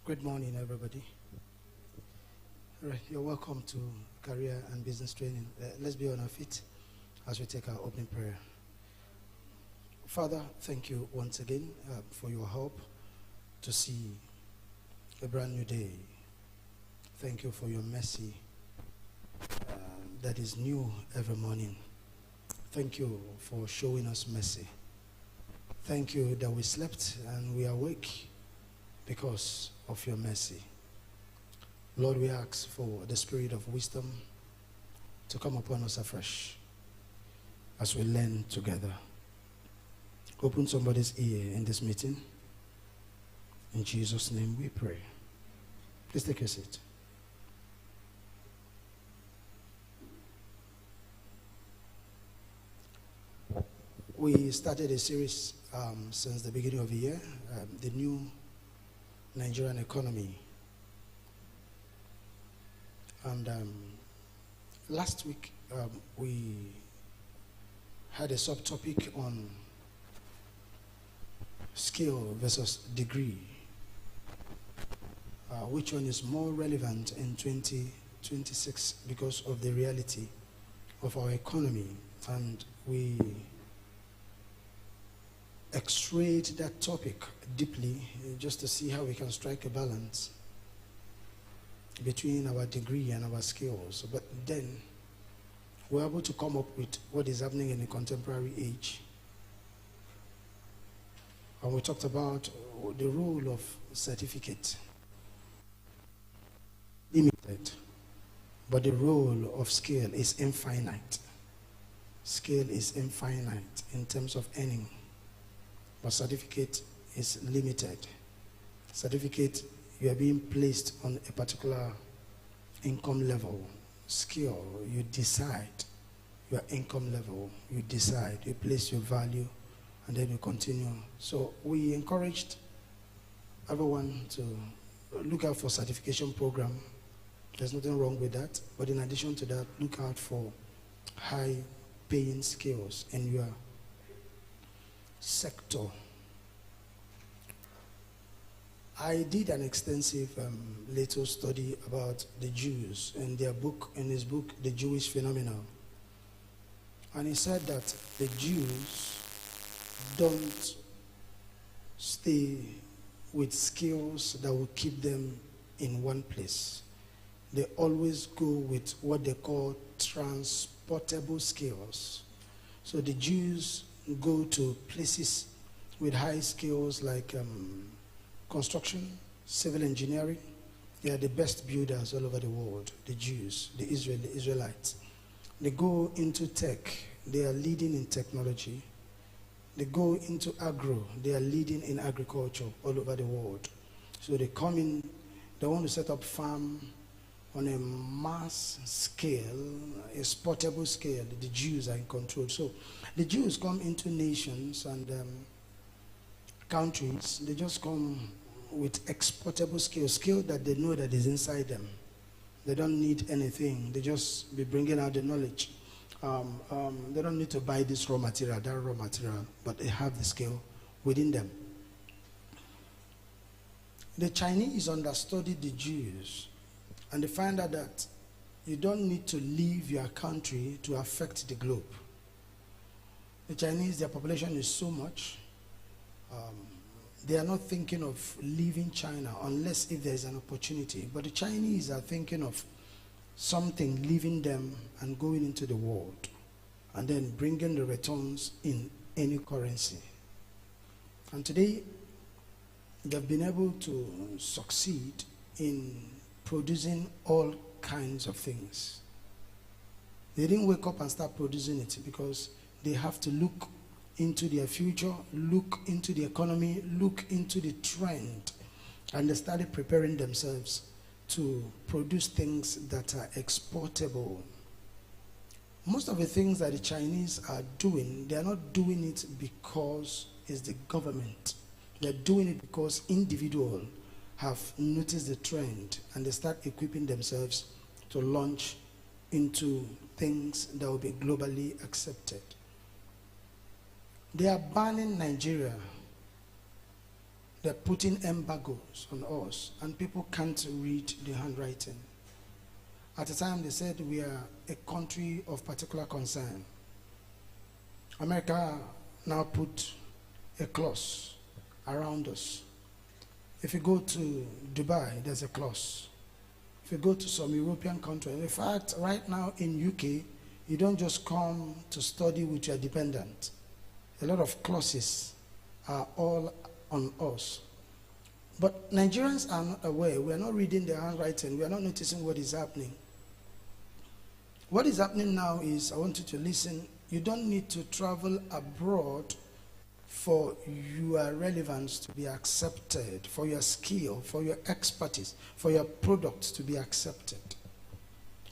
Good morning, everybody. All right, you're welcome to Career and Business Training. Let's be on our feet as we take our opening prayer. Father, thank you once again for your help to see a brand new day. Thank you for your mercy that is new every morning. Thank you for showing us mercy. Thank you that we slept and we are awake because of your mercy. Lord, we ask for the spirit of wisdom to come upon us afresh as we learn together. Open somebody's ear in this meeting. In Jesus' name we pray. Please take your seat. We started a series since the beginning of the year, the new Nigerian economy. And last week we had a subtopic on skill versus degree. Which one is more relevant in 2026 because of the reality of our economy? And we x-rayed that topic deeply just to see how we can strike a balance between our degree and our skills. But then we're able to come up with what is happening in the contemporary age. And we talked about the role of certificate. Limited. But the role of skill is infinite. Skill is infinite in terms of earning. But certificate is limited. Certificate, you are being placed on a particular income level. Skill, you decide your income level. You decide, you place your value, and then you continue. So we encouraged everyone to look out for certification program. There's nothing wrong with that. But in addition to that, look out for high-paying skills in your sector. I did an extensive little study about the Jews in his book, The Jewish Phenomenon. And he said that the Jews don't stay with skills that will keep them in one place. They always go with what they call transportable skills. So the Jews go to places with high skills like construction, civil engineering. They are the best builders all over the world, the Jews, the Israelites. They go into tech. They are leading in technology. They go into agro. They are leading in agriculture all over the world. So they come in, they want to set up farm on a mass scale, a portable scale. The Jews are in control. So the Jews come into nations and countries. They just come with exportable skill that they know that is inside them. They don't need anything. They just be bringing out the knowledge. They don't need to buy this raw material, that raw material, but they have the skill within them. The Chinese understudied the Jews, and they find out that you don't need to leave your country to affect the globe. The Chinese, their population is so much. They are not thinking of leaving China unless if there is an opportunity. But the Chinese are thinking of something leaving them and going into the world and then bringing the returns in any currency. And today, they've been able to succeed in producing all kinds of things. They didn't wake up and start producing it because they have to look into their future, look into the economy, look into the trend, and they started preparing themselves to produce things that are exportable. Most of the things that the Chinese are doing, they are not doing it because it's the government. They're doing it because individuals have noticed the trend and they start equipping themselves to launch into things that will be globally accepted. They are banning Nigeria. they're putting embargoes on us, and people can't read the handwriting. At the time, they said we are a country of particular concern. America now put a clause around us. If you go to Dubai, there's a clause. If you go to some European country, in fact, right now in UK, you don't just come to study with your dependent. A lot of clauses are all on us. But Nigerians are not aware. We are not reading the handwriting. We are not noticing what is happening. What is happening now is, I want you to listen, you don't need to travel abroad for your relevance to be accepted, for your skill, for your expertise, for your products to be accepted.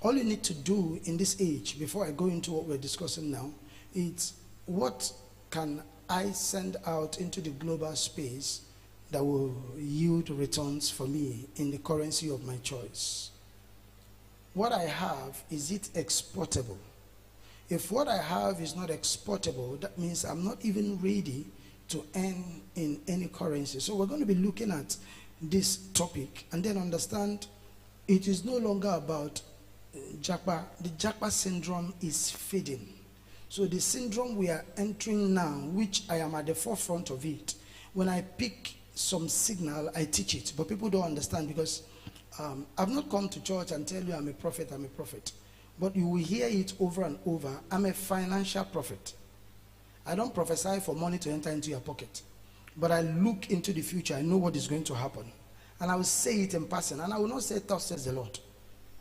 All you need to do in this age, before I go into what we're discussing now, is what can I send out into the global space that will yield returns for me in the currency of my choice? What I have, is it exportable? If what I have is not exportable, that means I'm not even ready to earn in any currency. So we're going to be looking at this topic and then understand it is no longer about Japa. The Japa syndrome is fading. So the syndrome we are entering now, which I am at the forefront of it, when I pick some signal, I teach it. But people don't understand because I've not come to church and tell you I'm a prophet, I'm a prophet. But you will hear it over and over. I'm a financial prophet. I don't prophesy for money to enter into your pocket. But I look into the future. I know what is going to happen. And I will say it in passing. And I will not say, thus says the Lord.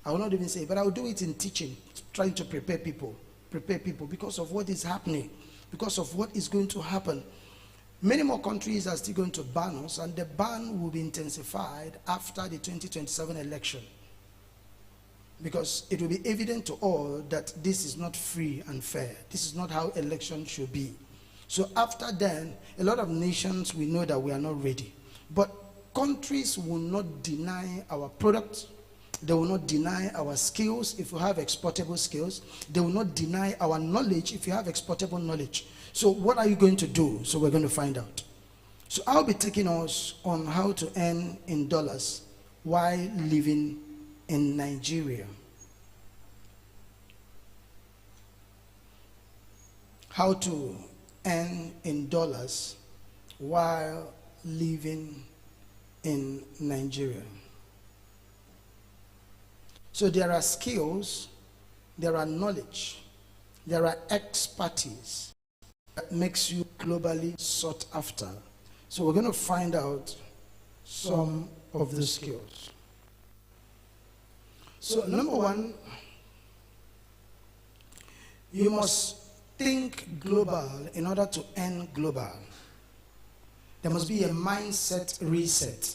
I will not even say it. But I will do it in teaching, trying to prepare people because of what is happening, because of what is going to happen. Many more countries are still going to ban us, and the ban will be intensified after the 2027 election. Because it will be evident to all that this is not free and fair. This is not how elections should be. So after then, a lot of nations will know that we are not ready. But countries will not deny our product. They will not deny our skills if you have exportable skills. They will not deny our knowledge if you have exportable knowledge. So what are you going to do? So we're going to find out. So I'll be taking us on how to earn in dollars while living in Nigeria. How to earn in dollars while living in Nigeria. So there are skills, there are knowledge, there are expertise that makes you globally sought after. So we're going to find out some of the skills. So number one, you must think global in order to earn global. There must be a mindset reset.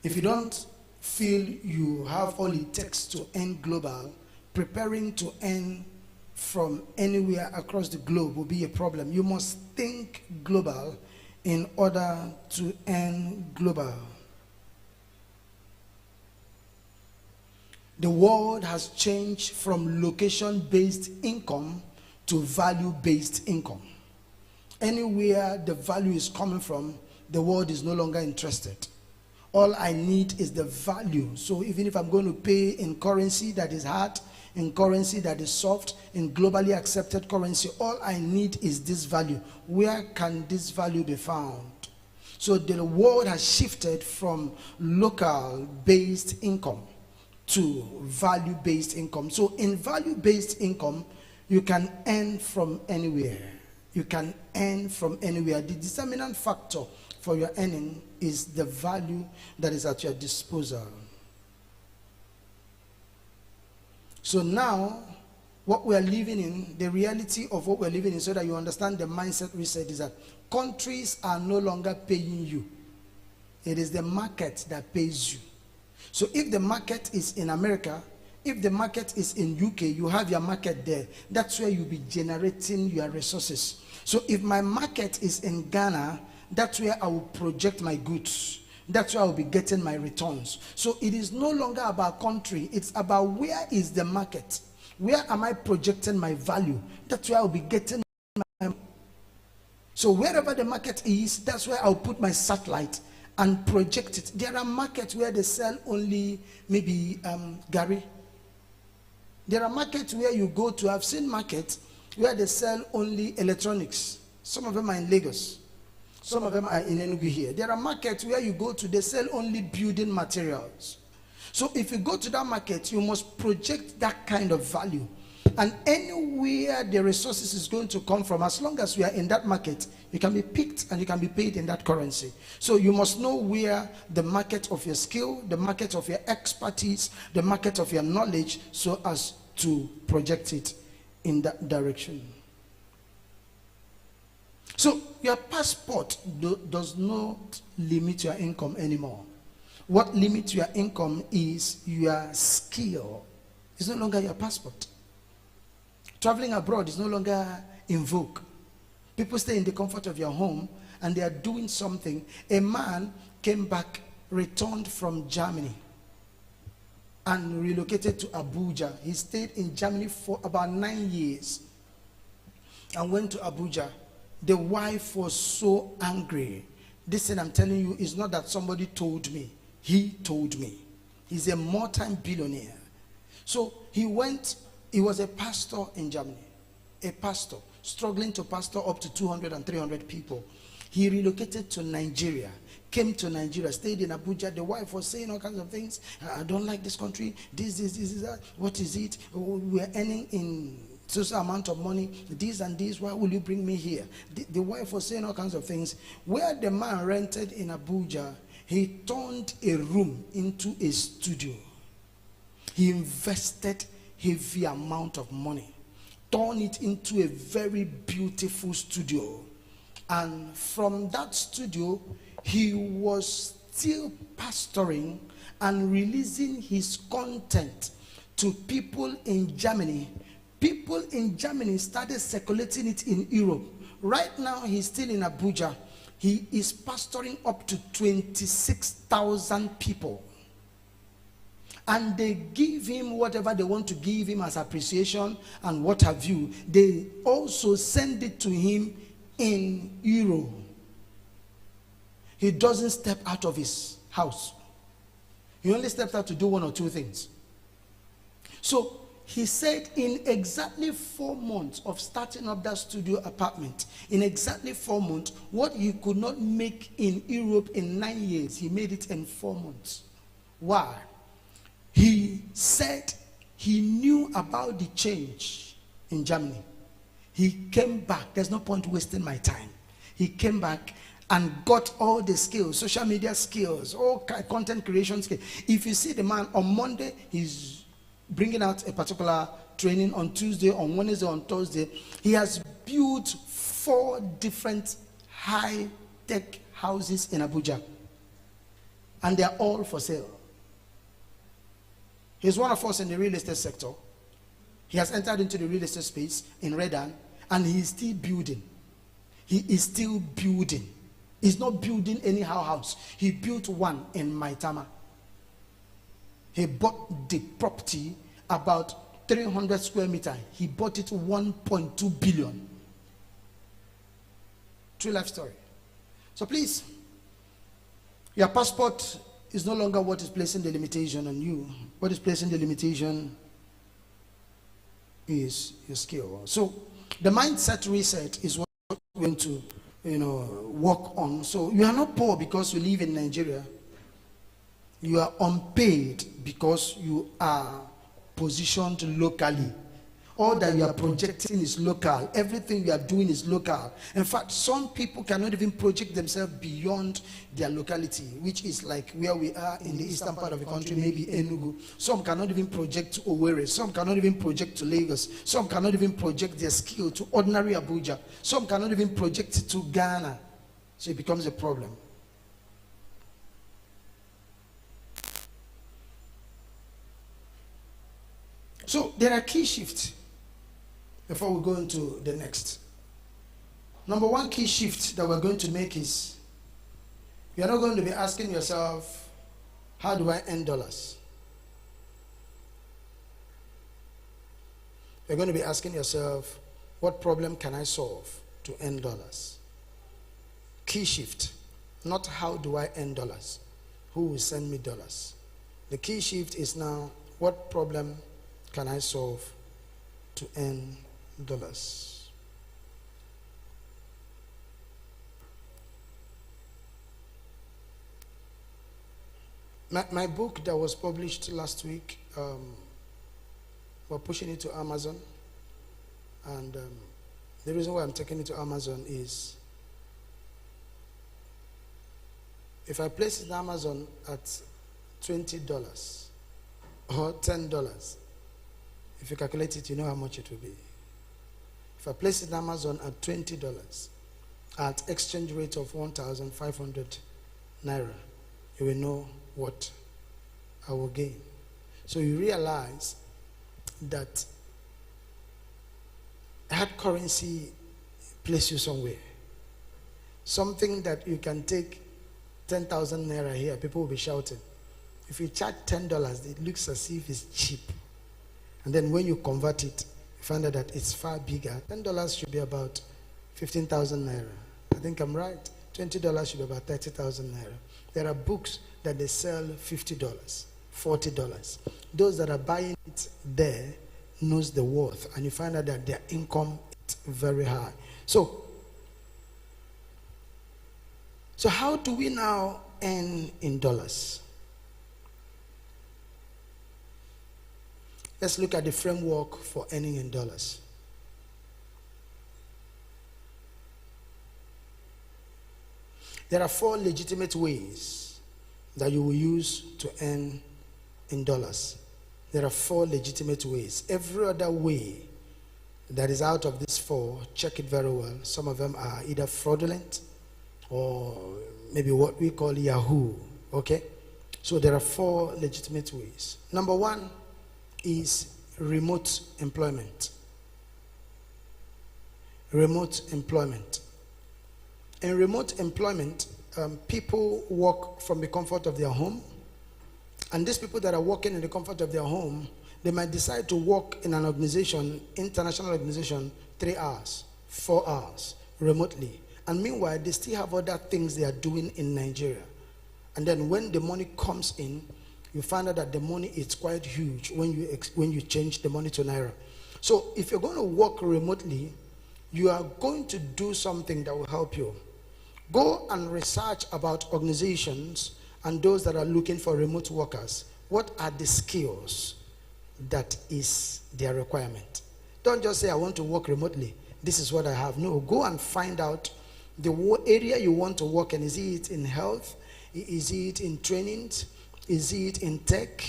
If you don't feel you have all it takes to earn global, preparing to earn from anywhere across the globe will be a problem. You must think global in order to earn global. The world has changed from location-based income to value-based income. Anywhere the value is coming from, the world is no longer interested. All I need is the value. So even if I'm going to pay in currency that is hard, in currency that is soft, in globally accepted currency, all I need is this value. Where can this value be found? So the world has shifted from local-based income to value-based income. So in value-based income, you can earn from anywhere. You can earn from anywhere. The determinant factor for your earning is the value that is at your disposal. So now, what we are living in, the reality of what we're living in, so that you understand the mindset reset, is that countries are no longer paying you. It is the market that pays you. So if the market is in America, if the market is in UK, you have your market there. That's where you'll be generating your resources. So if my market is in Ghana, that's where I will project my goods. That's where I will be getting my returns. So it is no longer about country. It's about where is the market. Where am I projecting my value? That's where I will be getting my. So wherever the market is, that's where I'll put my satellite and project it. There are markets where they sell only maybe Gary. There are markets where you go to. I've seen markets where they sell only electronics. Some of them are in Lagos. Some of them are in Enugu here. There are markets where you go to, they sell only building materials. So if you go to that market, you must project that kind of value. And anywhere the resources is going to come from, as long as we are in that market, you can be picked and you can be paid in that currency. So you must know where the market of your skill, the market of your expertise, the market of your knowledge, so as to project it in that direction. So your passport does not limit your income anymore. What limits your income is your skill. It's no longer your passport. Traveling abroad is no longer in vogue. People stay in the comfort of your home and they are doing something. A man came back, returned from Germany and relocated to Abuja. He stayed in Germany for about 9 years and went to Abuja. The wife was so angry. This thing I'm telling you is not that somebody told me. He told me. He's a multi-billionaire. So he went, he was a pastor in Germany. A pastor, struggling to pastor up to 200 and 300 people. He relocated to Nigeria, came to Nigeria, stayed in Abuja. The wife was saying all kinds of things. I don't like this country. This, that. What is it? We're earning in such amount of money, this and this, why will you bring me here? The wife was saying all kinds of things. Where the man rented in Abuja, he turned a room into a studio. He invested heavy amount of money, turned it into a very beautiful studio. And from that studio, he was still pastoring and releasing his content to people in Germany. People in Germany started circulating it in Europe. Right now, he's still in Abuja. He is pastoring up to 26,000 people. And they give him whatever they want to give him as appreciation and what have you. They also send it to him in euro. He doesn't step out of his house. He only steps out to do one or two things. So he said in exactly 4 months of starting up that studio apartment, in exactly 4 months, what he could not make in Europe in 9 years, he made it in 4 months. Why? He said he knew about the change in Germany. He came back. There's no point wasting my time. He came back and got all the skills, social media skills, all content creation skills. If you see the man on Monday, he's bringing out a particular training. On Tuesday, on Wednesday, on Thursday. He has built 4 different high-tech houses in Abuja. And they're all for sale. He's one of us in the real estate sector. He has entered into the real estate space in Redan, and he's still building. He is still building. He's not building anyhow house. He built one in Maitama. He bought the property about 300 square meters. He bought it 1.2 billion. True life story. So please, your passport is no longer what is placing the limitation on you. What is placing the limitation is your skill. So the mindset reset is what we're going to, work on. So you are not poor because you live in Nigeria. You are unpaid because you are positioned locally. All that you are projecting is local. Everything you are doing is local. In fact, some people cannot even project themselves beyond their locality, which is like where we are in the eastern part of the country, maybe Enugu. Some cannot even project to Owerri. Some cannot even project to Lagos. Some cannot even project their skill to ordinary Abuja. Some cannot even project it to Ghana. So it becomes a problem. So there are key shifts before we go into the next. Number one key shift that we're going to make is you're not going to be asking yourself, how do I earn dollars? You're going to be asking yourself, what problem can I solve to earn dollars? Key shift. Not how do I earn dollars? Who will send me dollars? The key shift is now, what problem can I solve to earn dollars? My book that was published last week, we're pushing it to Amazon. And the reason why I'm taking it to Amazon is, if I place it in Amazon at $20 or $10, if you calculate it, you know how much it will be. If I place it in Amazon at $20 at exchange rate of 1,500 naira, you will know what I will gain. So you realize that hard currency places you somewhere. Something that you can take 10,000 naira here, people will be shouting. If you charge $10, it looks as if it's cheap. And then when you convert it, you find out that it's far bigger. $10 should be about 15,000 naira. I think I'm right. $20 should be about 30,000 naira. There are books that they sell $50, $40. Those that are buying it there knows the worth, and you find out that their income is very high. So how do we now earn in dollars? Let's look at the framework for earning in dollars. There are 4 legitimate ways that you will use to earn in dollars. There are 4 legitimate ways. Every other way that is out of these 4, check it very well. Some of them are either fraudulent or maybe what we call Yahoo. Okay? So there are 4 legitimate ways. Number 1 is remote employment. Remote employment. In remote employment, people work from the comfort of their home. And these people that are working in the comfort of their home, they might decide to work in an organization, international organization, 3 hours, 4 hours, remotely. And meanwhile, they still have other things they are doing in Nigeria. And then when the money comes in, you find out that the money is quite huge when you change the money to Naira. So if you're going to work remotely, you are going to do something that will help you. Go and research about organizations and those that are looking for remote workers. What are the skills that is their requirement? Don't just say, I want to work remotely. This is what I have. No, go and find out the area you want to work in. Is it in health? Is it in training? Is it in tech?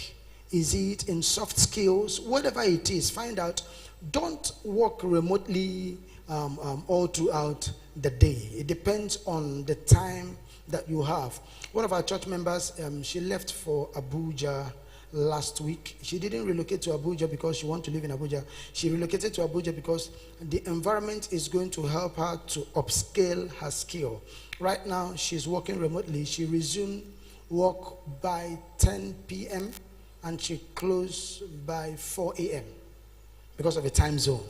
Is it in soft skills? Whatever it is, find out. Don't work remotely all throughout the day. It depends on the time that you have. One of our church members, she left for Abuja last week. She didn't relocate to Abuja because she wanted to live in Abuja. She relocated to Abuja because the environment is going to help her to upscale her skill. Right now, she's working remotely. She resumed work by 10 p.m. and she closed by 4 a.m. because of the time zone.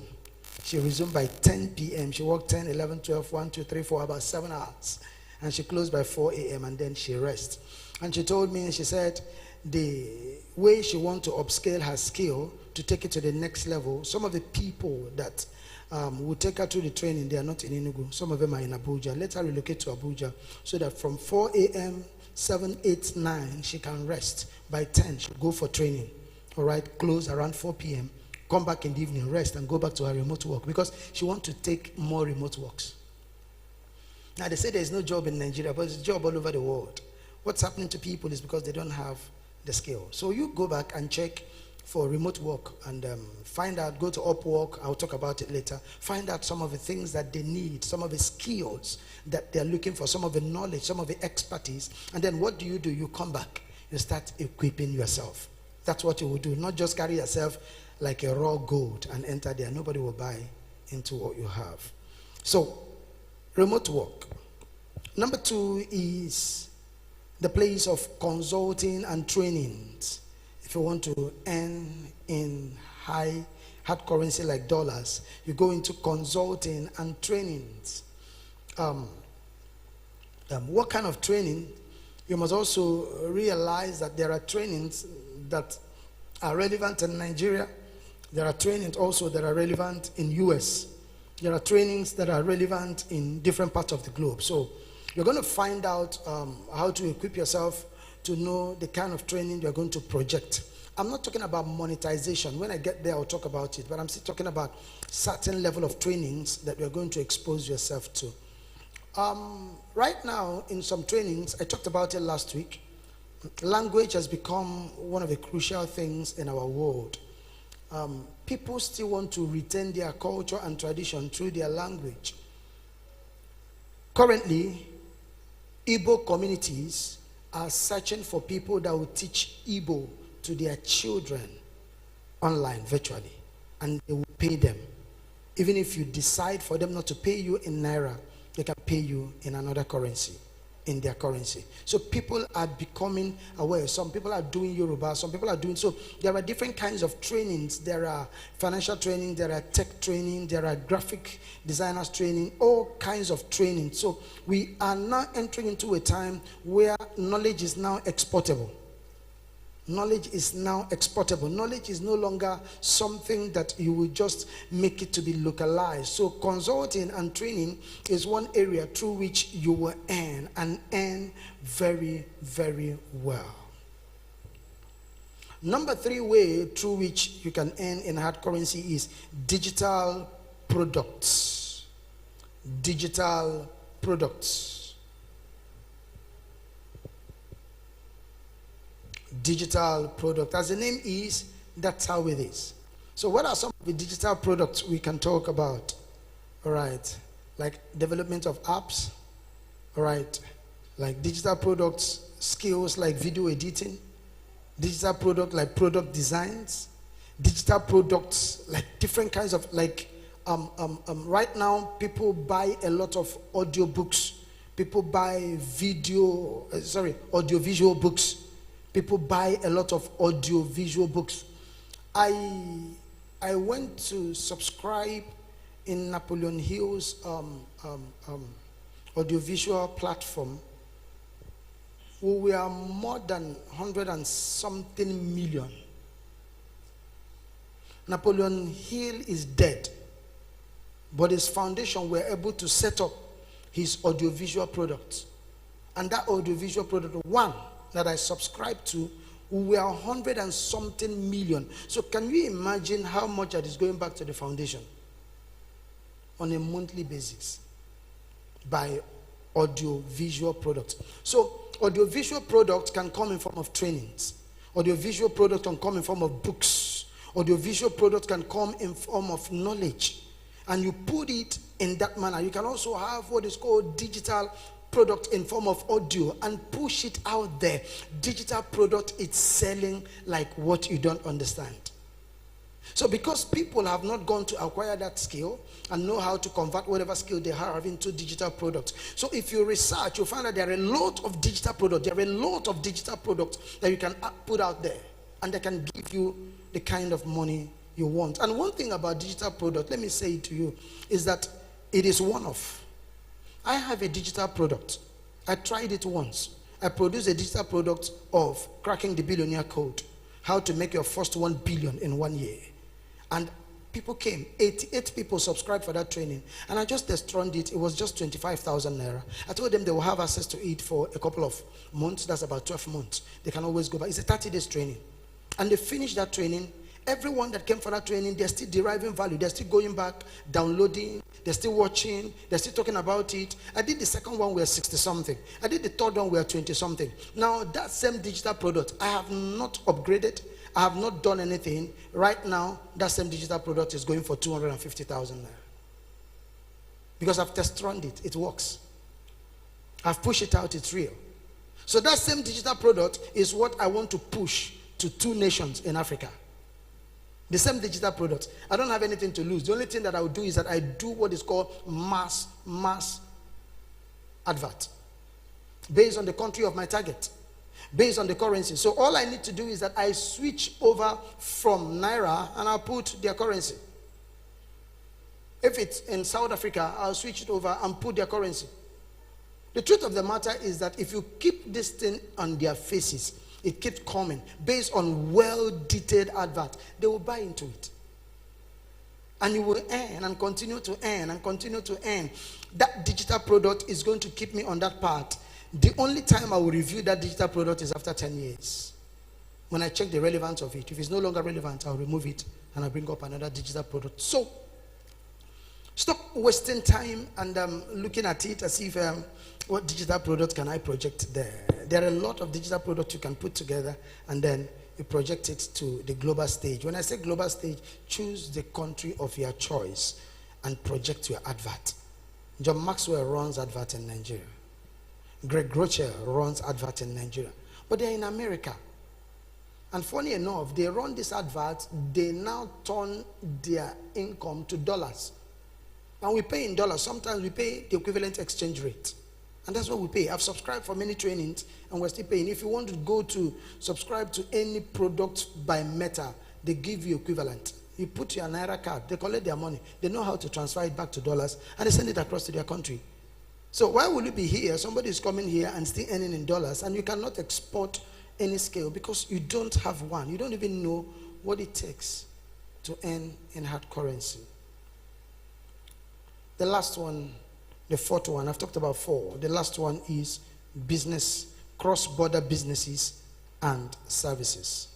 She resumed by 10 p.m. She worked 10, 11, 12, 1, 2, 3, 4, about 7 hours. And she closed by 4 a.m. and then she rests. And she told me, she said, the way she wants to upscale her skill to take it to the next level, some of the people that will take her through the training, they are not in Enugu. Some of them are in Abuja. Let her relocate to Abuja so that from 4 a.m., 7, 8, 9, she can rest. By 10, she'll go for training. All right, close around 4 p.m., come back in the evening, rest, and go back to her remote work because she wants to take more remote works. Now, they say there's no job in Nigeria, but there's a job all over the world. What's happening to people is because they don't have the skill. So you go back and check for remote work and find out, go to Upwork, I'll talk about it later, find out some of the things that they need, some of the skills that they're looking for, some of the knowledge, some of the expertise, and then what do? You come back, you start equipping yourself. That's what you will do, not just carry yourself like a raw gold and enter there. Nobody will buy into what you have. So, remote work. Number 2 is the place of consulting and trainings. If you want to earn in hard currency like dollars, you go into consulting and trainings. What kind of training? You must also realize that there are trainings that are relevant in Nigeria. There are trainings also that are relevant in US. There are trainings that are relevant in different parts of the globe. So you're going to find out how to equip yourself to know the kind of training you're going to project. I'm not talking about monetization. When I get there, I'll talk about it. But I'm still talking about certain level of trainings that you're going to expose yourself to. Right now, in some trainings, I talked about it last week, language has become one of the crucial things in our world. People still want to retain their culture and tradition through their language. Currently, Igbo communities are searching for people that will teach Igbo to their children online, virtually, and they will pay them. Even if you decide for them not to pay you in Naira, they can pay you in another currency, in their currency. So people are becoming aware. Some people are doing Yoruba, some people are doing, so there are different kinds of trainings. There are financial training, there are tech training, there are graphic designers training, all kinds of training. So we are now entering into a time where knowledge is now exportable. Knowledge is now exportable. Knowledge is no longer something that you will just make it to be localized. So consulting and training is one area through which you will earn, and earn very, very well. Number 3 way through which you can earn in hard currency is digital products. Digital products. Digital product. As the name is, that's how it is. So what are some of the digital products we can talk about? All right, like development of apps. All right, like digital products, skills like video editing. Digital product like product designs. Digital products like different kinds of, like right now people buy a lot of audio books. People buy audiovisual books. People buy a lot of audio-visual books. I went to subscribe in Napoleon Hill's audiovisual platform. We are more than 100 and something million. Napoleon Hill is dead, but his foundation were able to set up his audiovisual products. And that audiovisual product, one that I subscribe to, we are 100 and something million. So can you imagine how much that is going back to the foundation on a monthly basis by audio-visual products? So audio-visual products can come in form of trainings. Audio-visual products can come in form of books. Audio-visual products can come in form of knowledge. And you put it in that manner. You can also have what is called digital product in form of audio and push it out there. Digital product, it's selling like what you don't understand. So because people have not gone to acquire that skill and know how to convert whatever skill they have into digital products. So if you research, you'll find that there are a lot of digital products. There are a lot of digital products that you can put out there, and they can give you the kind of money you want. And one thing about digital product, let me say it to you, is that it is one-off. I have a digital product. I tried it once. I produced a digital product of cracking the billionaire code, how to make your first 1 billion in 1 year. And people came, 88 people subscribed for that training. And I just destroyed it. It was just 25,000 Naira. I told them they will have access to it for a couple of months. That's about 12 months. They can always go back. It's a 30 days training. And they finished that training. Everyone that came for that training, they're still deriving value. They're still going back, downloading. They're still watching. They're still talking about it. I did the second one, we are 60-something. I did the third one, we are 20-something. Now, that same digital product, I have not upgraded. I have not done anything. Right now, that same digital product is going for 250,000 Naira. Because I've test run it. It works. I've pushed it out. It's real. So that same digital product is what I want to push to 2 nations in Africa. The same digital product. I don't have anything to lose. The only thing that I will do is that I do what is called mass advert, based on the country of my target, based on the currency. So all I need to do is that I switch over from Naira and I'll put their currency. If it's in South Africa, I'll switch it over and put their currency. The truth of the matter is that if you keep this thing on their faces, it keeps coming based on well-detailed advert, they will buy into it. And you will earn and continue to earn and continue to earn. That digital product is going to keep me on that path. The only time I will review that digital product is after 10 years. When I check the relevance of it. If it's no longer relevant, I'll remove it and I'll bring up another digital product. So, stop wasting time and looking at it as if, what digital product can I project there? There are a lot of digital products you can put together and then you project it to the global stage. When I say global stage, choose the country of your choice and project your advert. John Maxwell runs advert in Nigeria. Greg Rocher runs advert in Nigeria. But they're in America. And funny enough, they run this advert, they now turn their income to dollars. And we pay in dollars. Sometimes we pay the equivalent exchange rate. And that's what we pay. I've subscribed for many trainings and we're still paying. If you want to go to subscribe to any product by Meta, they give you equivalent. You put your Naira card, they collect their money. They know how to transfer it back to dollars and they send it across to their country. So why will you be here? Somebody is coming here and still earning in dollars and you cannot export any scale because you don't have one. You don't even know what it takes to earn in hard currency. The last one, the fourth one, I've talked about four. The last one is business, cross-border businesses and services.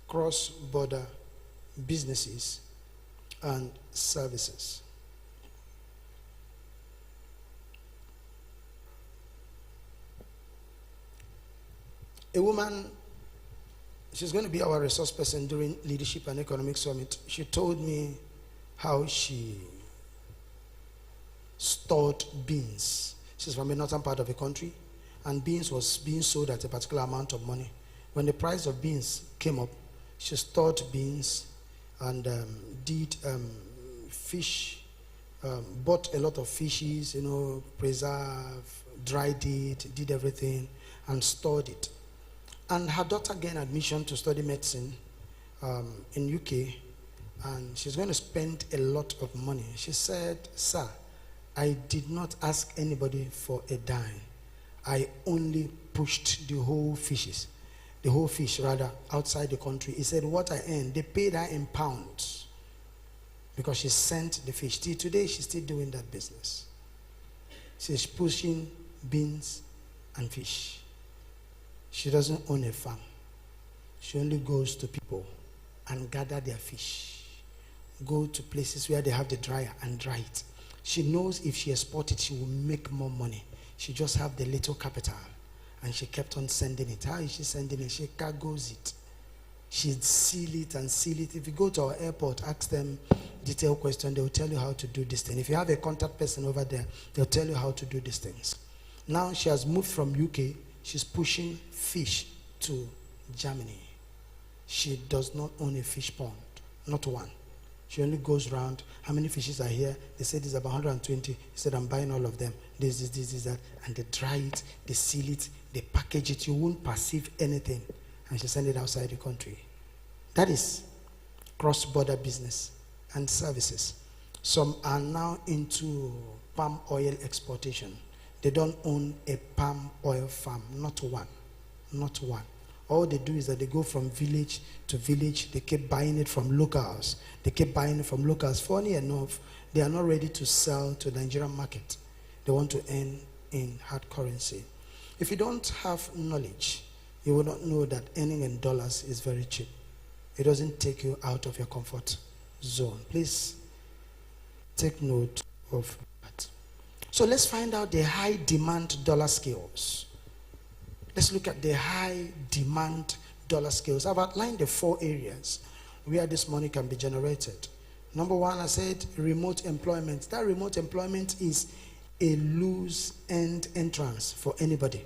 Cross-border businesses and services. A woman, she's going to be our resource person during Leadership and Economic Summit. She told me how she stored beans. She's from a northern part of the country, and beans was being sold at a particular amount of money. When the price of beans came up, she stored beans and did fish, bought a lot of fishes, preserve, dried it, did everything, and stored it. And her daughter gained admission to study medicine in UK, and she's going to spend a lot of money. She said, "Sir, I did not ask anybody for a dime. I only pushed the whole fish outside the country." He said, "What I earned," they paid her in pounds because she sent the fish. Till today, she's still doing that business. She's pushing beans and fish. She doesn't own a farm. She only goes to people and gather their fish. Go to places where they have the dryer and dry it. She knows if she exports it, she will make more money. She just have the little capital. And she kept on sending it. How is she sending it? She cargoes it. She'd seal it and seal it. If you go to our airport, ask them detailed question, they will tell you how to do this thing. If you have a contact person over there, they'll tell you how to do these things. Now she has moved from UK. She's pushing fish to Germany. She does not own a fish pond. Not one. She only goes around. How many fishes are here? They said there's about 120. He said, "I'm buying all of them. This, that." And they dry it, they seal it, they package it. You won't perceive anything. And she send it outside the country. That is cross-border business and services. Some are now into palm oil exportation. They don't own a palm oil farm. Not one. Not one. All they do is that they go from village to village. They keep buying it from locals. They keep buying it from locals. Funny enough, they are not ready to sell to the Nigerian market. They want to earn in hard currency. If you don't have knowledge, you will not know that earning in dollars is very cheap. It doesn't take you out of your comfort zone. Please take note of that. So let's find out the high demand dollar skills. Let's look at the high demand dollar skills. I've outlined the 4 areas where this money can be generated. Number 1, I said remote employment. That remote employment is a loose-end entrance for anybody.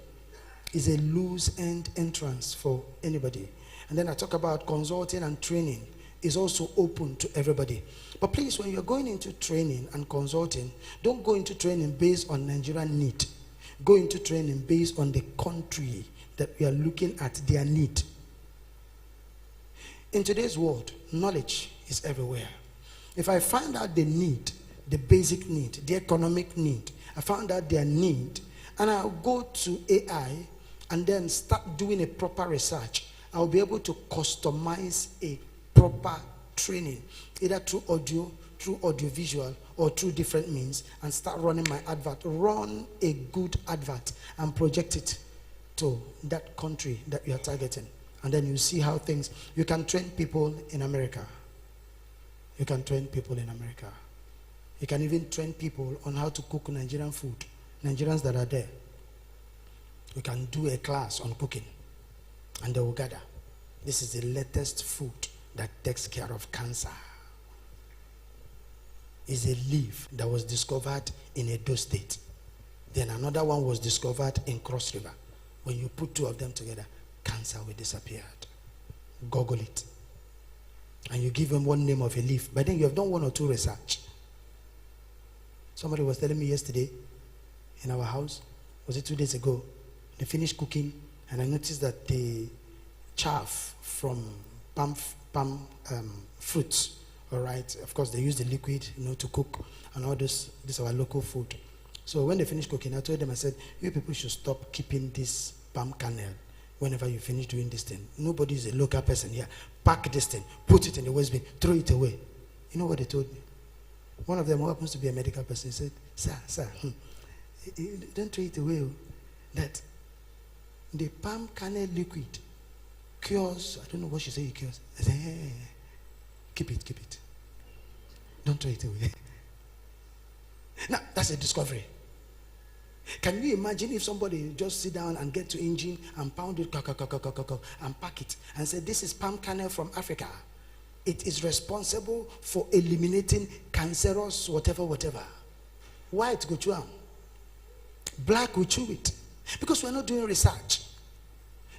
It's a loose-end entrance for anybody. And then I talk about consulting and training is also open to everybody. But please, when you're going into training and consulting, don't go into training based on Nigerian need. Go into training based on the country that we are looking at their need. In today's world, knowledge is everywhere. If I find out the need, the basic need, the economic need, I found out their need, and I'll go to AI and then start doing a proper research, I'll be able to customize a proper training, either through audio, through audiovisual, or through different means, and start running my advert. Run a good advert and project it to that country that you are targeting. And then you see how things, you can train people in America. You can train people in America. You can even train people on how to cook Nigerian food. Nigerians that are there. You can do a class on cooking. And they will gather. This is the latest food that takes care of cancer. It's a leaf that was discovered in Edo State. Then another one was discovered in Cross River. When you put two of them together, cancer will disappear. Google it. And you give them one name of a leaf. But then you have done one or two research. Somebody was telling me yesterday in our house, was it 2 days ago, they finished cooking and I noticed that the chaff from palm fruits, all right, of course they use the liquid, to cook and all this is our local food. So when they finished cooking, I told them, I said, you people should stop keeping this palm kernel whenever you finish doing this thing. Nobody is a local person here. Pack this thing, put it in the waste bin, throw it away. You know what they told me? One of them, who happens to be a medical person, said, sir, don't throw it away. That the palm kernel liquid cures, I don't know what she said it cures. I said, hey, keep it. Don't throw it away. Now, that's a discovery. Can you imagine if somebody just sit down and get to engine and pound it, and pack it, and say, this is palm kernel from Africa. It is responsible for eliminating cancerous whatever. White go chew am. Black will chew it. Because we're not doing research.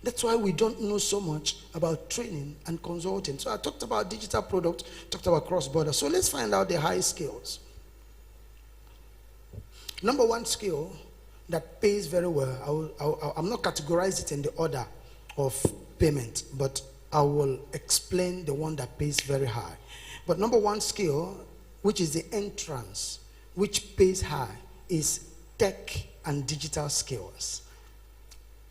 That's why we don't know so much about training and consulting. So I talked about digital product, talked about cross-border. So let's find out the high skills. Number one skill that pays very well, I'm not categorizing it in the order of payment, but I will explain the one that pays very high. But number one skill, which is the entrance, which pays high, is tech and digital skills.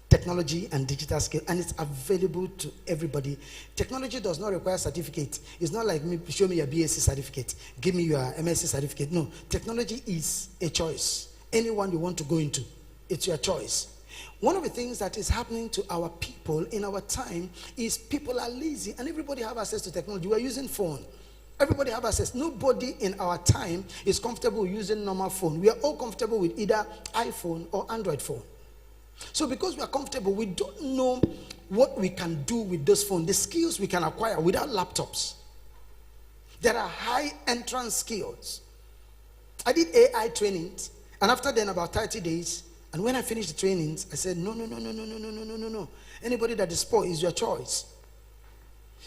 Technology and digital skills, and it's available to everybody. Technology does not require certificate. It's not like me, show me your BSc certificate, give me your MSc certificate. No, technology is a choice. Anyone you want to go into, it's your choice. One of the things that is happening to our people in our time is people are lazy, and everybody have access to technology. We are using phone. Everybody have access. Nobody in our time is comfortable using normal phone. We are all comfortable with either iPhone or Android phone. So because we are comfortable, we don't know what we can do with those phones, the skills we can acquire without laptops. There are high entrance skills. I did AI trainings, and after then about 30 days, and when I finished the trainings, I said, no. Anybody that is poor is your choice.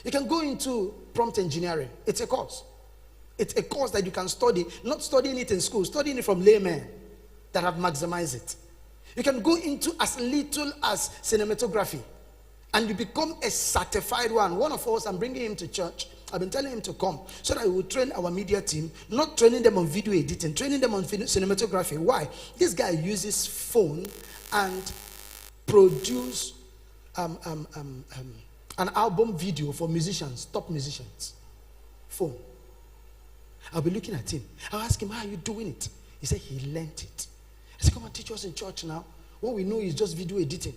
You can go into prompt engineering. It's a course. It's a course that you can study, not studying it in school, studying it from laymen that have maximized it. You can go into as little as cinematography, and you become a certified one. One of us, I'm bringing him to church. I've been telling him to come so that we will train our media team, not training them on video editing, training them on cinematography. Why? This guy uses phone and produce an album video for musicians, top musicians. Phone. I'll be looking at him. I'll ask him, how are you doing it? He said he learned it. I said, come and teach us in church now. What we know is just video editing.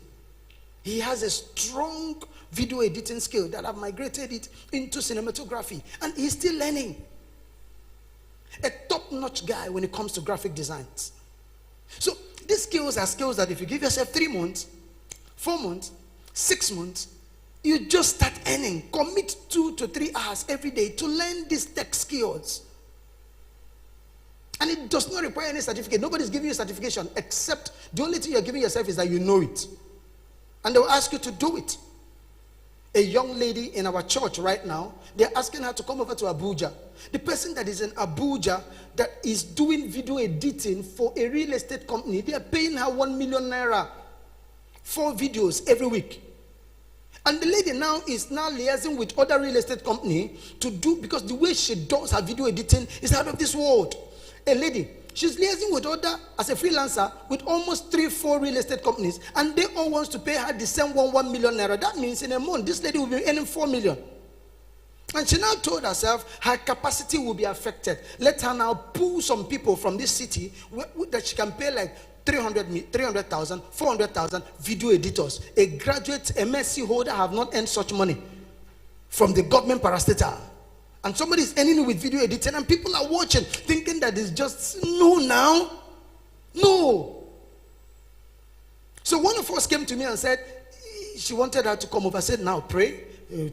He has a strong video editing skill that I've migrated it into cinematography, and he's still learning. A top-notch guy when it comes to graphic designs. So these skills are skills that if you give yourself 3 months, 4 months, 6 months, you just start earning. Commit 2 to 3 hours every day to learn these tech skills. And it does not require any certificate. Nobody's giving you a certification, except the only thing you're giving yourself is that you know it. And they will ask you to do it. A young lady in our church right now, they're asking her to come over to Abuja. The person that is in Abuja that is doing video editing for a real estate company, they are paying her 1 million naira for videos every week. And the lady now is liaising with other real estate company to do, because the way she does her video editing is out of this world. A lady, She's liaising with other, as a freelancer, with almost 3-4 real estate companies, and they all want to pay her the same 1 million naira. That means in a month, this lady will be earning 4 million. And she now told herself her capacity will be affected. Let her now pull some people from this city that she can pay like 300,000, 400,000 video editors. A graduate MSc holder have not earned such money from the government parastatal. And somebody is earning it with video editing, and people are watching, thinking that it's just, no. So one of us came to me and said, she wanted her to come over. I said, now pray,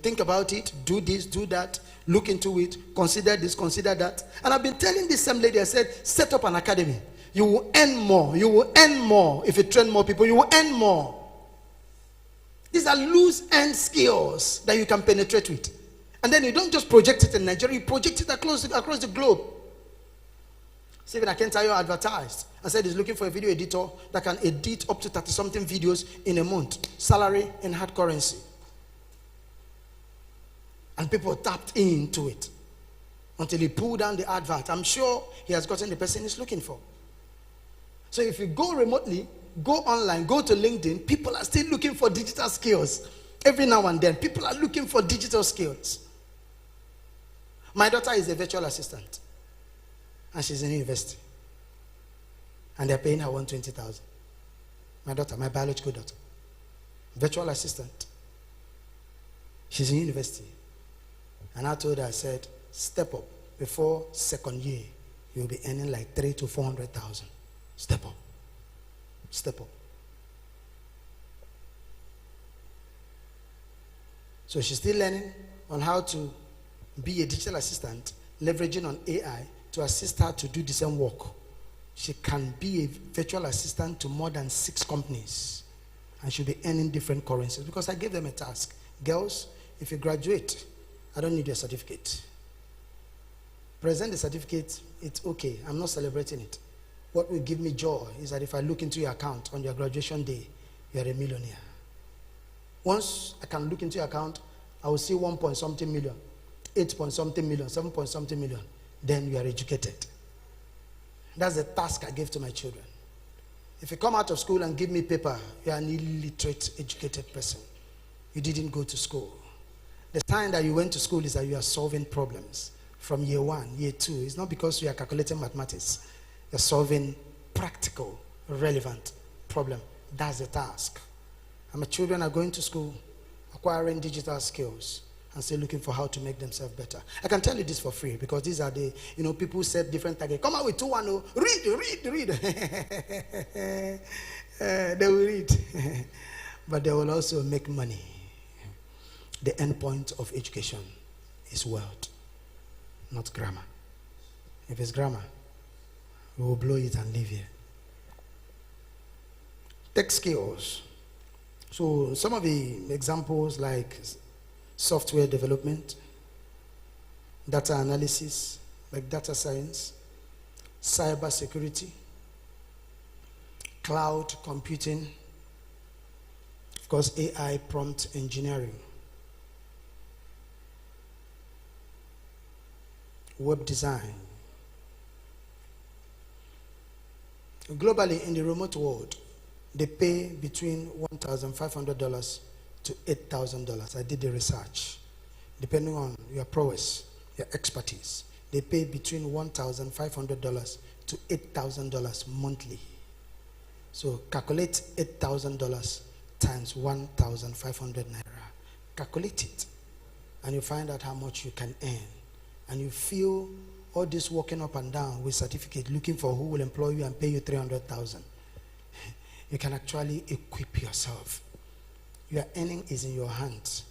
think about it, do this, do that, look into it, consider this, consider that. And I've been telling this same lady, I said, set up an academy. You will earn more. You will earn more. If you train more people, you will earn more. These are loose-end skills that you can penetrate with. And then you don't just project it in Nigeria, you project it across the globe. Stephen Akentayo advertised and said he's looking for a video editor that can edit up to 30-something videos in a month. Salary in hard currency. And people tapped into it until he pulled down the advert. I'm sure he has gotten the person he's looking for. So if you go remotely, go online, go to LinkedIn, people are still looking for digital skills. Every now and then, people are looking for digital skills. My daughter is a virtual assistant, and she's in university. And they're paying her 120,000. My daughter, my biological daughter, virtual assistant. She's in university. And I told her, I said, step up. Before second year, you'll be earning like 300,000 to 400,000. Step up. Step up. So she's still learning on how to be a digital assistant, leveraging on AI to assist her to do the same work. She can be a virtual assistant to more than 6 companies, and she'll be earning different currencies, because I gave them a task. Girls, if you graduate, I don't need your certificate. Present the certificate, it's okay. I'm not celebrating it. What will give me joy is that if I look into your account on your graduation day, you are a millionaire. Once I can look into your account, I will see 1 point something million, 8 point something million, 7 point something million. Then you are educated. That's the task I gave to my children. If you come out of school and give me paper, you are an illiterate, educated person. You didn't go to school. The sign that you went to school is that you are solving problems from year 1, year 2. It's not because you are calculating mathematics. You're solving practical, relevant problem. That's the task. And my children are going to school, acquiring digital skills, and still looking for how to make themselves better. I can tell you this for free, because these are the, people set different targets. Come out with 2-1, read. They will read. But they will also make money. The end point of education is word, not grammar. If it's grammar, we will blow it and leave here. Tech skills. So some of the examples like software development, data analysis, like data science, cyber security, cloud computing, of course AI prompt engineering, web design. Globally, in the remote world, they pay between $1,500 to $8,000. I did the research. Depending on your prowess, your expertise, they pay between $1,500 to $8,000 monthly. So calculate $8,000 times 1,500 naira. Calculate it, and you find out how much you can earn. And you feel all this walking up and down with certificate, looking for who will employ you and pay you 300,000. You can actually equip yourself. Your earning is in your hands,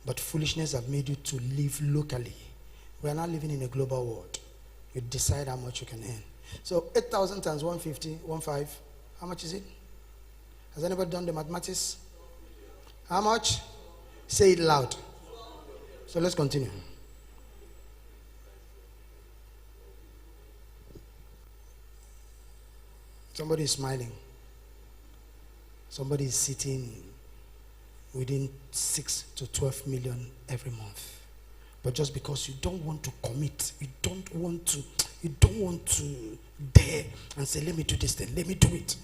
but foolishness have made you to live locally. We are now living in a global world. You decide how much you can earn. So 8,000 times 150, 15, how much is it? Has anybody done the mathematics? How much? Say it loud. So let's continue. Somebody is smiling. Somebody is sitting within 6 to 12 million every month. But just because you don't want to commit, you don't want to dare and say, let me do this thing, let me do it.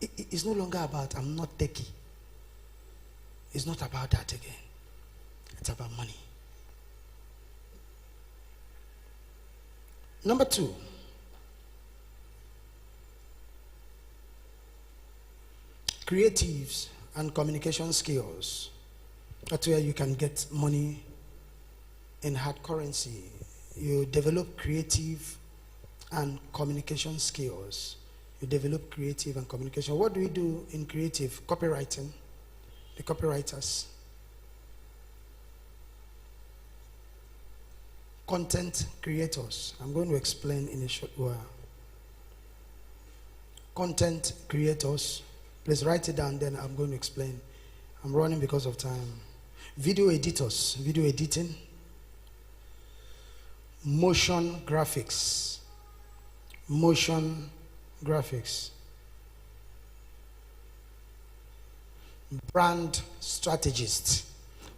It's no longer about, I'm not techie. It's not about that again. It's about money. Number 2. Creatives and communication skills. That's where you can get money in hard currency. You develop creative and communication skills. You develop creative and communication. What do we do in creative? Copywriting. The copywriters. Content creators. I'm going to explain in a short while. Content creators. Please write it down, then I'm going to explain. I'm running because of time. Video editors. Video editing. Motion graphics. Motion graphics. Brand strategist.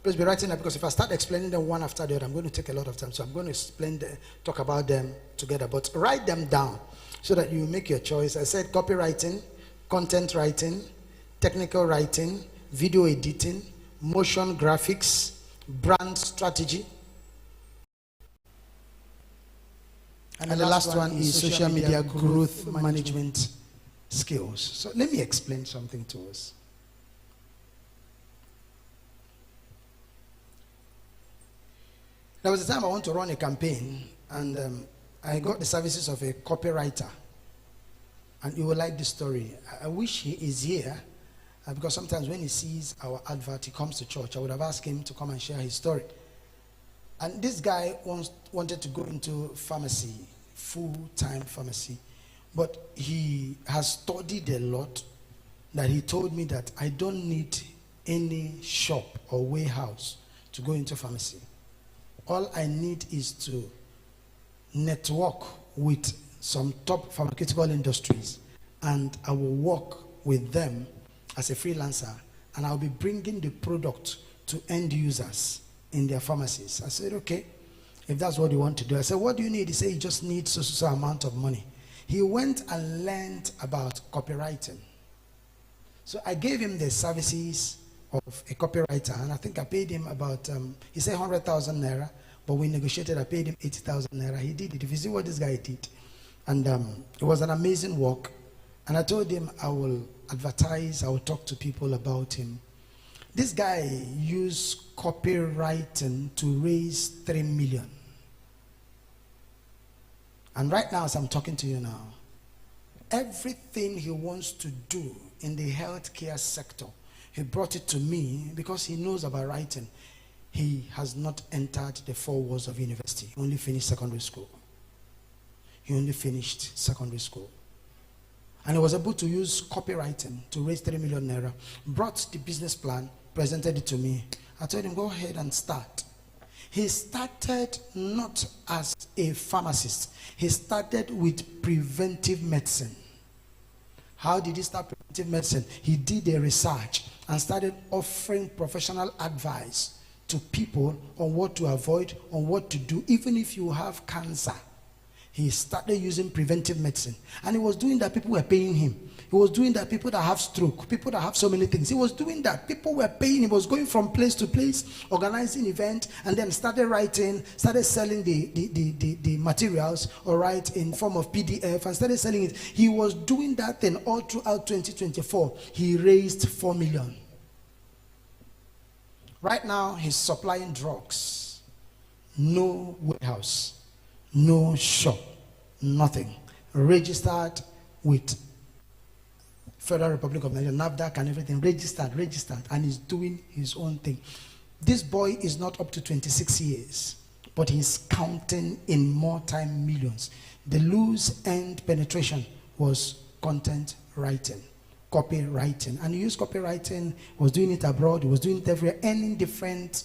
Please be writing that, because if I start explaining them one after the other, I'm going to take a lot of time. So I'm going to talk about them together. But write them down so that you make your choice. I said copywriting, content writing, technical writing, video editing, motion graphics, brand strategy. And the last one is social media growth management skills. So let me explain something to us. There was a time I want to run a campaign, and I got the services of a copywriter. And you will like this story. I wish he is here, because sometimes when he sees our advert, he comes to church. I would have asked him to come and share his story. And this guy wanted to go into pharmacy, full-time pharmacy. But he has studied a lot, that he told me that I don't need any shop or warehouse to go into pharmacy. All I need is to network with some top pharmaceutical industries, and I will work with them as a freelancer, and I'll be bringing the product to end users in their pharmacies. I said, okay, if that's what you want to do. I said, what do you need? He said, he just needs so amount of money. He went and learned about copywriting. So I gave him the services of a copywriter, and I think I paid him about, he said 100,000 naira, but we negotiated, I paid him 80,000 naira. He did it. If you see what this guy did. And it was an amazing work. And I told him I will advertise, I will talk to people about him. This guy used copywriting to raise 3 million. And right now, as I'm talking to you now, everything he wants to do in the healthcare sector, he brought it to me because he knows about writing. He has not entered the 4 walls of university. He only finished secondary school. He only finished secondary school. And he was able to use copywriting to raise 3 million naira. Brought the business plan, presented it to me. I told him, go ahead and start. He started not as a pharmacist. He started with preventive medicine. How did he start preventive medicine? He did a research and started offering professional advice to people on what to avoid, on what to do, even if you have cancer. He started using preventive medicine. And he was doing that, people were paying him. He was doing that, people that have stroke, people that have so many things. He was doing that, people were paying him. He was going from place to place, organizing events, and then started writing, started selling the materials, all right, in form of PDF, and started selling it. He was doing that thing all throughout 2024. He raised 4 million. Right now, he's supplying drugs. No warehouse. No shop, nothing. Registered with Federal Republic of Nigeria, NAFDAC and everything. Registered, and he's doing his own thing. This boy is not up to 26 years, but he's counting in multi-millions. The loose end penetration was content writing, copywriting. And he used copywriting, was doing it abroad, he was doing it everywhere, earning different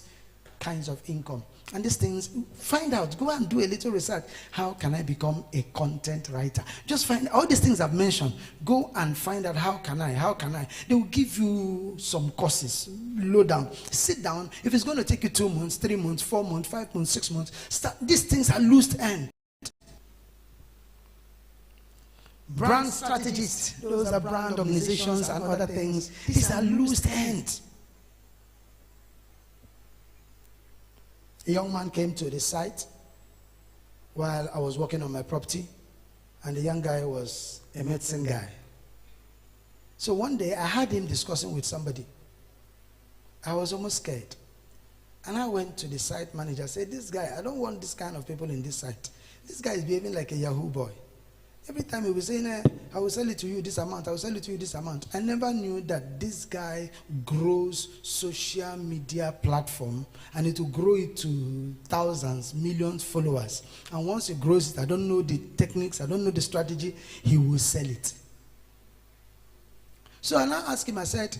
kinds of income. And these things, find out, go and do a little research. How can I become a content writer? Just find all these things I've mentioned. Go and find out how can I. They will give you some courses, low down. Sit down. If it's going to take you 2 months, 3 months, 4 months, 5 months, 6 months, start. These things are loose end. Brand strategists, those are brand organizations and other things. These are loose ends. A young man came to the site while I was working on my property, and the young guy was a medicine guy. So one day I had him discussing with somebody. I was almost scared. And I went to the site manager, said, this guy, I don't want this kind of people in this site. This guy is behaving like a Yahoo boy. Every time he was saying, I will sell it to you this amount, I will sell it to you this amount. I never knew that this guy grows social media platform, and it will grow it to thousands, millions followers. And once he grows it, I don't know the techniques, I don't know the strategy, he will sell it. So I now asked him, I said,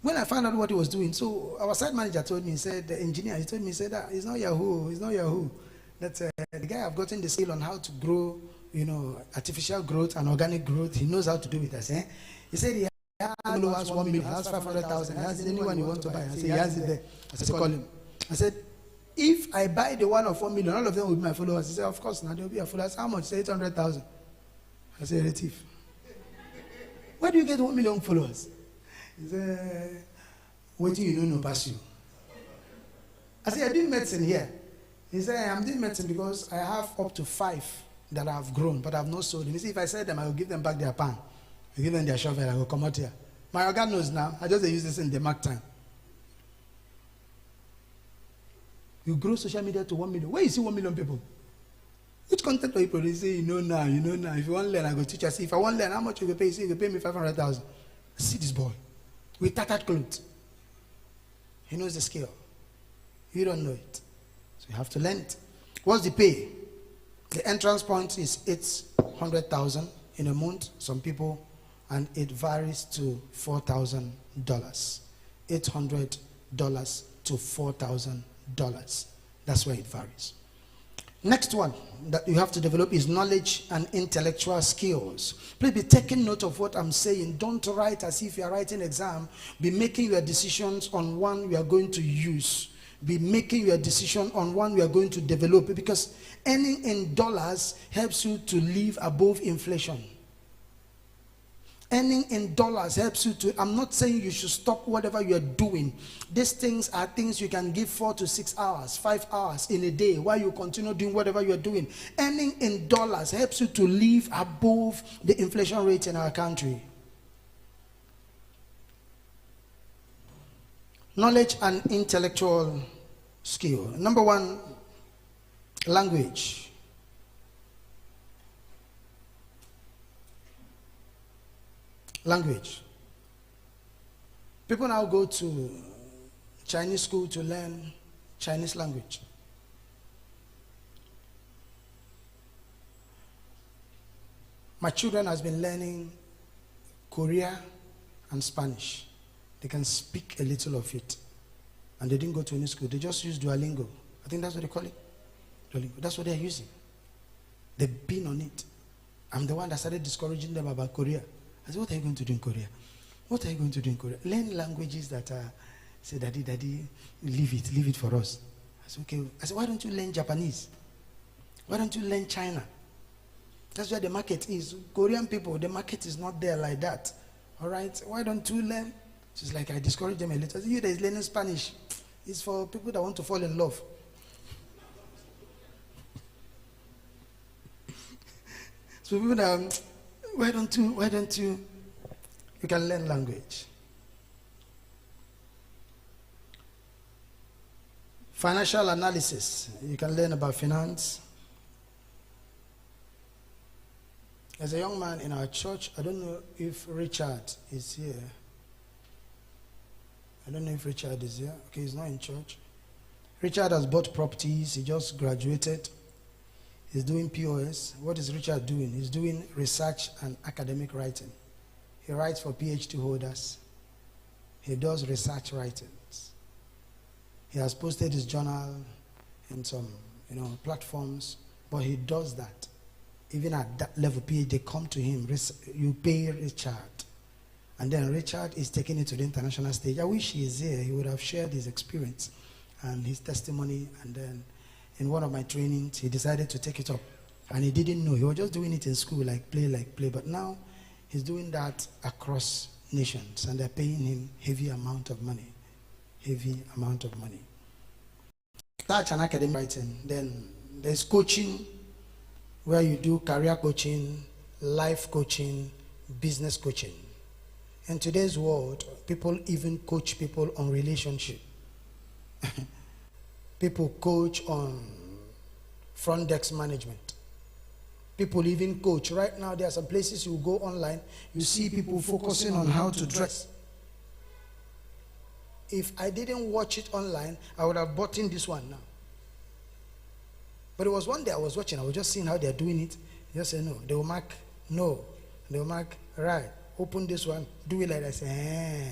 when I found out what he was doing, so our site manager told me, he said, the engineer, he told me, he said, it's not Yahoo, it's not Yahoo. That's the guy I've gotten the skill on how to grow, artificial growth and organic growth. He knows how to do it. I say, he said he has 1 million, he has 500,000, he has anyone you want to buy. I said, he has it there. I said, call him. I said, if I buy the one of 4 million, all of them will be my followers. He said, of course, now they'll be your followers. How much? He said, 800,000. I said, a thief. Where do you get 1 million followers? He said, what do you know no pass you? I said, I'm doing medicine here. He said, I'm doing medicine because I have up to 5 that I have grown, but I have not sold them. You see, if I sell them, I will give them back their pan. I give them their shovel, I will come out here. My organ knows now. I just use this in the mark time. You grow social media to 1 million. Where you see 1 million people? Which content are you producing? You know now. If you want to learn, I go teach you. See, if I want to learn, how much you will pay? You see, you will pay me 500,000. See this boy with tattered clothes. He knows the skill. You don't know it. So you have to learn it. What's the pay? The entrance point is 800,000 in a month, some people, and it varies to $4,000. $800 to $4,000. That's where it varies. Next one that you have to develop is knowledge and intellectual skills. Please be taking note of what I'm saying. Don't write as if you are writing exam. Be making your decisions on one you are going to use. Be making your decision on one we are going to develop, because earning in dollars helps you to live above inflation. Earning in dollars helps you to, I'm not saying you should stop whatever you are doing. These things are things you can give 4 to 6 hours, 5 hours in a day while you continue doing whatever you are doing. Earning in dollars helps you to live above the inflation rate in our country. Knowledge and intellectual skill. Number 1, language. Language. People now go to Chinese school to learn Chinese language. My children has been learning Korea and Spanish. They can speak a little of it. And they didn't go to any school. They just use Duolingo. I think that's what they call it. Duolingo. That's what they're using. They've been on it. I'm the one that started discouraging them about Korea. I said, what are you going to do in Korea? What are you going to do in Korea? Learn languages that are, say, daddy, leave it for us. I said, okay. I said, why don't you learn Japanese? Why don't you learn China? That's where the market is. Korean people, the market is not there like that. All right? Why don't you learn? She's like, I discourage them a little. I said, you that is learning Spanish, it's for people that want to fall in love. So people that, why don't you can learn language. Financial analysis, you can learn about finance. There's a young man in our church, I don't know if Richard is here. I don't know if Richard is here. Okay, he's not in church. Richard has bought properties. He just graduated. He's doing POS. What is Richard doing? He's doing research and academic writing. He writes for PhD holders. He does research writings. He has posted his journal in some, platforms, but he does that. Even at that level, they come to him, you pay Richard. And then Richard is taking it to the international stage. I wish he is here. He would have shared his experience and his testimony. And then in one of my trainings, he decided to take it up. And he didn't know. He was just doing it in school, like play. But now he's doing that across nations. And they're paying him heavy amount of money. Such an academic writing. Then there's coaching, where you do career coaching, life coaching, business coaching. In today's world, people even coach people on relationship. People coach on front desk management. People even coach. Right now, there are some places you go online, you see people focusing on how to dress. If I didn't watch it online, I would have bought in this one now. But it was one day I was watching, I was just seeing how they're doing it. Just say no. They will mark no. They will mark right. Open this one, do it like that. Say,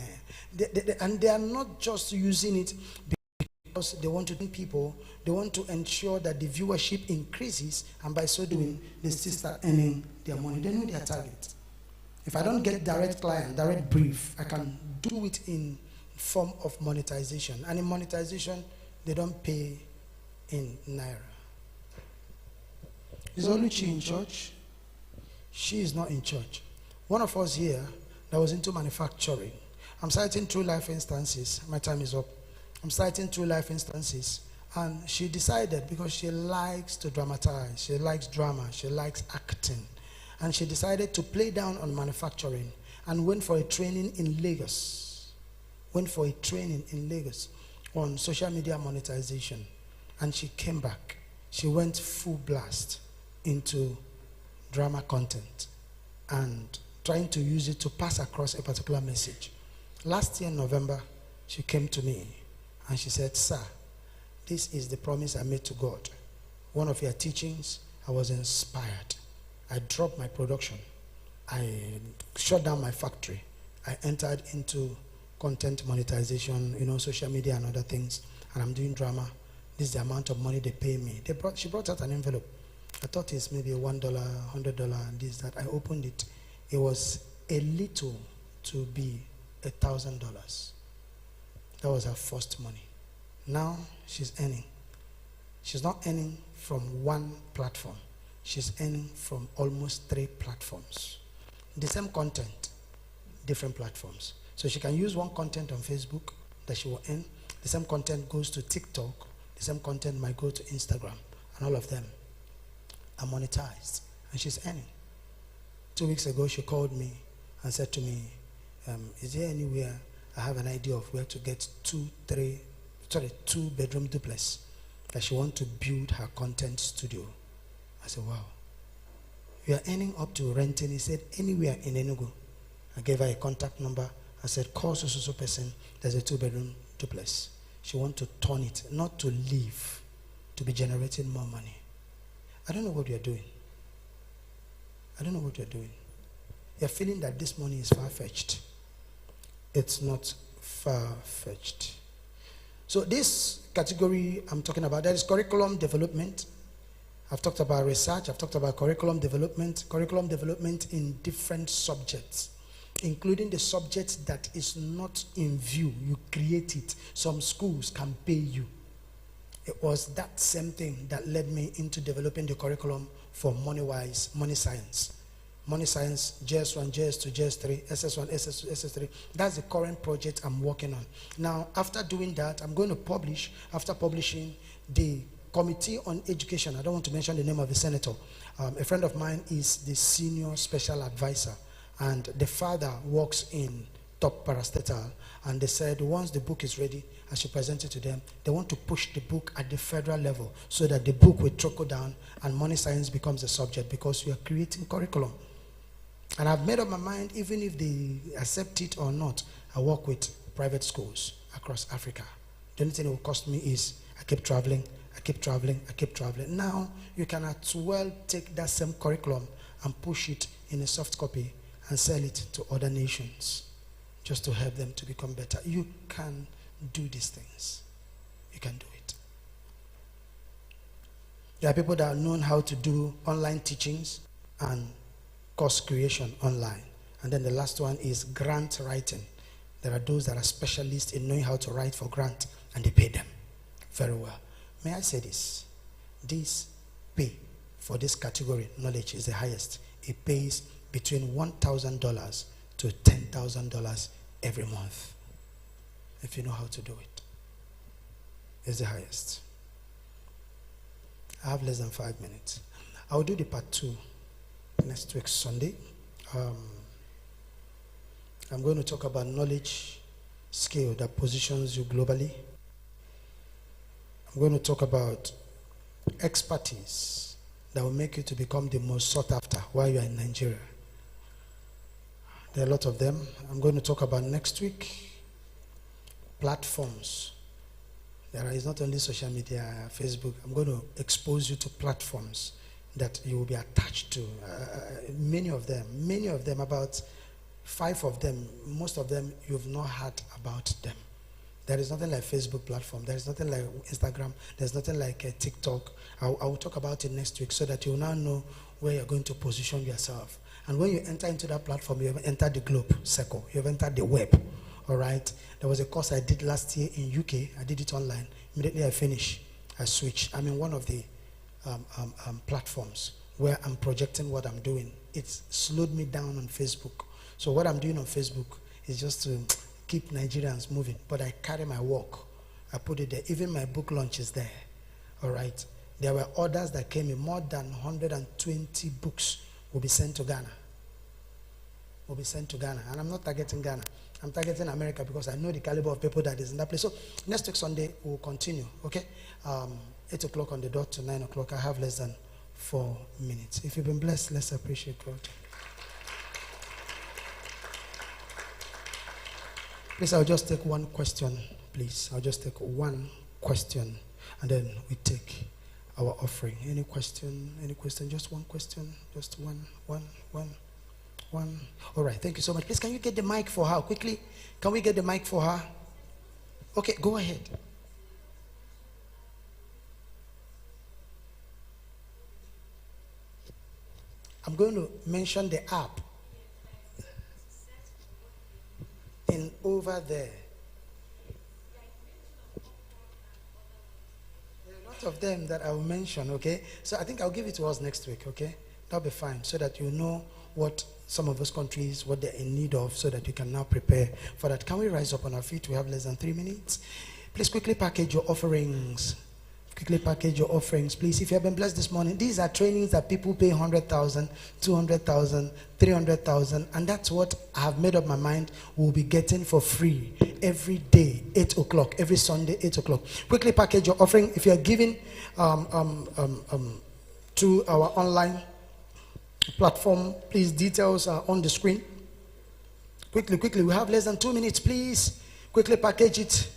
and they are not just using it because they want to think people, they want to ensure that the viewership increases, and by so doing, they still start earning their money. They know their target. If I don't get direct client, direct brief, I can do it in form of monetization. And in monetization, they don't pay in Naira. Is Oluchi in church? She is not in church. One of us here that was into manufacturing. I'm citing true life instances. My time is up. I'm citing true life instances. And she decided, because she likes to dramatize, she likes drama, she likes acting. And she decided to play down on manufacturing and went for a training in Lagos. On social media monetization. And she came back. She went full blast into drama content and trying to use it to pass across a particular message. Last year in November, she came to me and she said, "Sir, this is the promise I made to God. One of your teachings, I was inspired. I dropped my production. I shut down my factory. I entered into content monetization, social media and other things, and I'm doing drama. This is the amount of money they pay me." She brought out an envelope. I thought it's maybe $1, $100, and this, that. I opened it. It was a little to be $1,000. That was her first money. Now she's earning. She's not earning from one platform. She's earning from almost 3 platforms. The same content, different platforms. So she can use one content on Facebook that she will earn. The same content goes to TikTok. The same content might go to Instagram. And all of them are monetized. And she's earning. 2 weeks ago, she called me and said to me, is there anywhere I have an idea of where to get 2-bedroom duplex that she wants to build her content studio? I said, wow. You are earning up to renting. He said, anywhere in Enugu. I gave her a contact number. I said, call so person. There's a 2-bedroom duplex. She wants to turn it, not to live, to be generating more money. I don't know what you're doing. You're feeling that this money is far-fetched. It's not far-fetched. So this category I'm talking about, that is curriculum development. I've talked about research. I've talked about curriculum development in different subjects, including the subject that is not in view. You create it. Some schools can pay you. It was that same thing that led me into developing the curriculum for money-wise, money science. Money science, JS1, JS2, JS3, SS1, SS2, SS3. That's the current project I'm working on. Now, after doing that, I'm going to publish, after publishing, the Committee on Education. I don't want to mention the name of the senator. A friend of mine is the senior special advisor, and the father works in top parastatal, and they said once the book is ready, I should present it to them. They want to push the book at the federal level so that the book will trickle down and money science becomes a subject, because we are creating curriculum. And I've made up my mind, even if they accept it or not, I work with private schools across Africa. The only thing it will cost me is I keep traveling. Now you can as well take that same curriculum and push it in a soft copy and sell it to other nations just to help them to become better. You can do these things. you can do it. There are people that are known how to do online teachings and course creation online. And then the last one is grant writing. There are those that are specialists in knowing how to write for grant, and they pay them very well. May I say this? This pay for this category, knowledge, is the highest. It pays between $1,000 to $10,000 every month. If you know how to do it, it's the highest. I have less than 5 minutes. I'll do the part 2 next week, Sunday. I'm going to talk about knowledge skill that positions you globally. I'm going to talk about expertise that will make you to become the most sought after while you are in Nigeria. There are a lot of them. I'm going to talk about next week platforms. It's not only social media, Facebook. I'm going to expose you to platforms that you will be attached to. Many of them, about 5 of them, most of them, you've not heard about them. There is nothing like Facebook platform. There is nothing like Instagram. There's nothing like TikTok. I will talk about it next week so that you now know where you're going to position yourself. And when you enter into that platform, you have entered the globe circle. You have entered the web. All right? There was a course I did last year in UK. I did it online. Immediately I finished, I switched. I'm in one of the platforms where I'm projecting what I'm doing. It's slowed me down on Facebook. So what I'm doing on Facebook is just to keep Nigerians moving. But I carry my work. I put it there. Even my book launch is there. All right? There were orders that came in. More than 120 books will be sent to Ghana. Will be sent to Ghana. And I'm not targeting Ghana. I'm targeting America because I know the caliber of people that is in that place. So next week Sunday, we'll continue, okay? 8 o'clock on the dot to 9 o'clock. I have less than 4 minutes. If you've been blessed, let's appreciate God. Please, I'll just take one question, please. I'll just take one question, and then we take our offering. Any question? Any question? Just one question? Just one. All right, thank you so much. Please, can you get the mic for her quickly? Can we get the mic for her? Okay, go ahead. I'm going to mention the app in over there. There are a lot of them that I will mention, okay? So I think I'll give it to us next week, okay? That'll be fine, so that you know what some of those countries, what they're in need of, so that you can now prepare for that. Can we rise up on our feet? We have less than 3 minutes. Please quickly package your offerings. Quickly package your offerings, please. If you have been blessed this morning, these are trainings that people pay 100,000, 200,000, 300,000, and that's what I have made up my mind we'll be getting for free every day, 8 o'clock, every Sunday, 8 o'clock. Quickly package your offering. If you are giving to our online platform, please, details are on the screen. Quickly, we have less than 2 minutes, please. Quickly package it.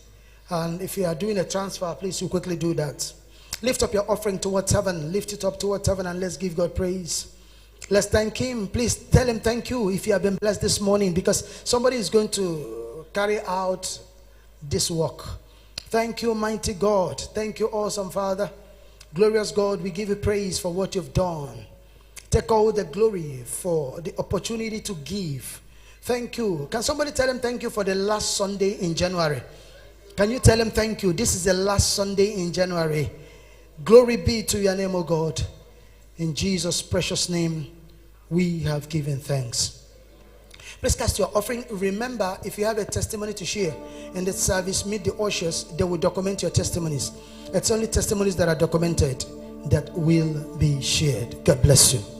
And if you are doing a transfer, please, you quickly do that. Lift up your offering towards heaven. Lift it up towards heaven, and let's give God praise. Let's thank him. Please tell him thank you if you have been blessed this morning, because somebody is going to carry out this work. Thank you, mighty God. Thank you, awesome Father. Glorious God, we give you praise for what you've done. Take all the glory for the opportunity to give. Thank you. Can somebody tell him thank you for the last Sunday in January? Can you tell him thank you? This is the last Sunday in January. Glory be to your name, O God. In Jesus' precious name, we have given thanks. Please cast your offering. Remember, if you have a testimony to share in the service, meet the ushers. They will document your testimonies. It's only testimonies that are documented that will be shared. God bless you.